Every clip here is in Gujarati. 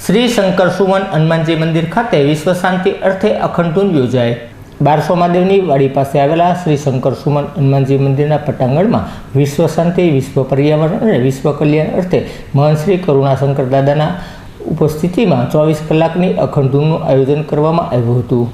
શ્રી શંકર સુમન હનુમાનજી મંદિર ખાતે વિશ્વ શાંતિ અર્થે અખંડ ધૂન યોજાય। બારસો મહાદેવની વાડી પાસે આવેલા શ્રી શંકર સુમન હનુમાનજી મંદિરના પટાંગણમાં વિશ્વ શાંતિ, વિશ્વ પર્યાવરણ અને વિશ્વ કલ્યાણ અર્થે મહંત શ્રી કરુણાશંકર દાદાના ઉપસ્થિતિમાં 24 કલાકની અખંડ ધૂનનું આયોજન કરવામાં આવ્યું હતું।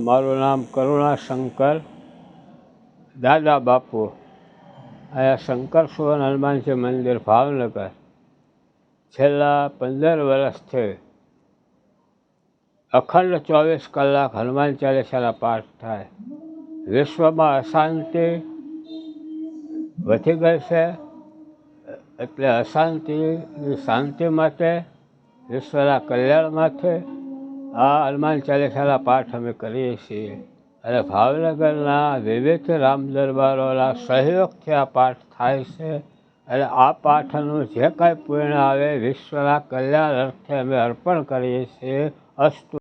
મારું નામ કરુણાશંકર દાદા બાપુ। આ શંકર સુવન હનુમાનજી મંદિર ભાવનગર છેલ્લા 15 વર્ષથી અખંડ 24 કલાક હનુમાન ચાલીસાના પાઠ થાય। વિશ્વમાં અશાંતિ વધી ગઈ છે, એટલે અશાંતિની શાંતિ માટે, વિશ્વના કલ્યાણ માટે આ હનુમાન ચાલીસાના પાઠ અમે કરીએ છીએ અને ભાવનગરના વિવિધ રામ દરબારોના સહયોગથી આ પાઠ થાય છે અને આ પાઠનું જે કાંઈ પુણ્ય આવે વિશ્વના કલ્યાણ અર્થે અમે અર્પણ કરીએ છીએ। અસ્તુ।